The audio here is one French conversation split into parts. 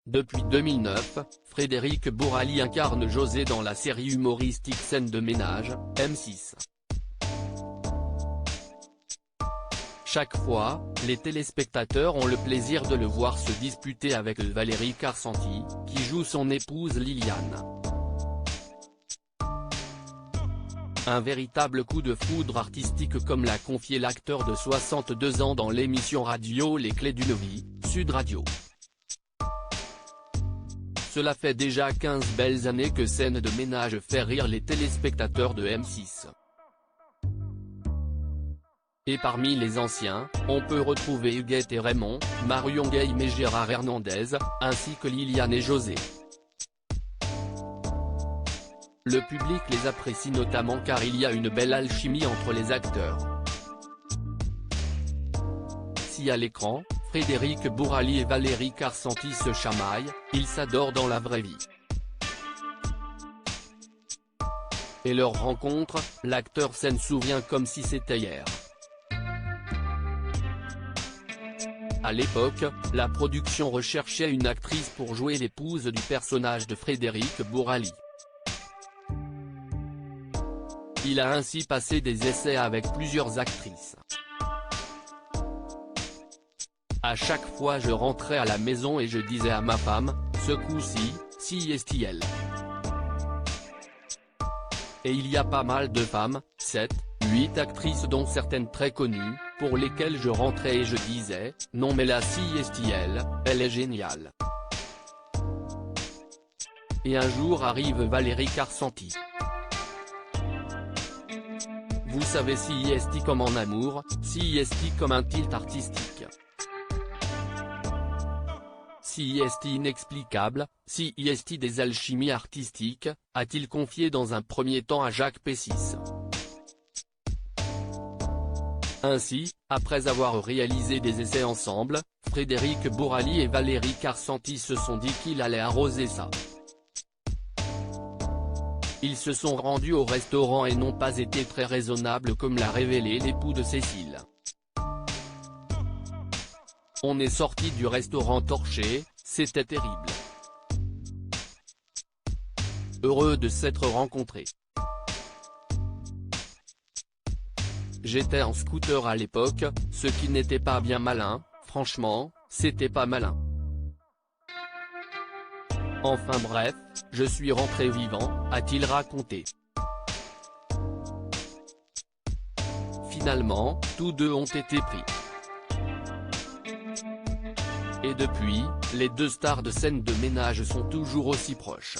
Depuis 2009, Frédéric Bourali incarne José dans la série humoristique Scène de ménage, M6. Chaque fois, les téléspectateurs ont le plaisir de le voir se disputer avec Valérie Carsanti, qui joue son épouse Liliane. Un véritable coup de foudre artistique comme l'a confié l'acteur de 62 ans dans l'émission radio Les Clés d'une vie, Sud Radio. Cela fait déjà 15 belles années que Scène de ménage fait rire les téléspectateurs de M6. Et parmi les anciens, on peut retrouver Huguette et Raymond, Marion Gueim et Gérard Hernandez, ainsi que Liliane et José. Le public les apprécie notamment car il y a une belle alchimie entre les acteurs. Si à l'écran, Frédéric Bourali et Valérie Carsanti se chamaillent, ils s'adorent dans la vraie vie. Et leur rencontre, l'acteur s'en souvient comme si c'était hier. À l'époque, la production recherchait une actrice pour jouer l'épouse du personnage de Frédéric Bourali. Il a ainsi passé des essais avec plusieurs actrices. À chaque fois je rentrais à la maison et je disais à ma femme, ce coup-ci, si est-il. Et il y a pas mal de femmes, 7, 8 actrices dont certaines très connues, pour lesquelles je rentrais et je disais, non mais là si est-il, elle est géniale. Et un jour arrive Valérie Carsanti. Vous savez si est comme en amour, si est comme un tilt artistique. Si est inexplicable, si est des alchimies artistiques, a-t-il confié dans un premier temps à Jacques Pessis. Ainsi, après avoir réalisé des essais ensemble, Frédéric Bourali et Valérie Carsanti se sont dit qu'il allait arroser ça. Ils se sont rendus au restaurant et n'ont pas été très raisonnables comme l'a révélé l'époux de Cécile. On est sorti du restaurant torché, c'était terrible. Heureux de s'être rencontrés. J'étais en scooter à l'époque, ce qui n'était pas bien malin, franchement, c'était pas malin. Enfin bref, je suis rentré vivant, a-t-il raconté. Finalement, tous deux ont été pris. Et depuis, les deux stars de Scène de ménage sont toujours aussi proches.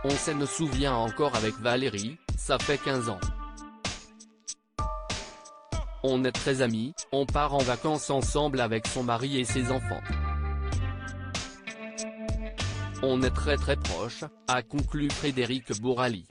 On s'en souvient encore avec Valérie, ça fait 15 ans. On est très amis, on part en vacances ensemble avec son mari et ses enfants. On est très proches, a conclu Frédéric Bourali.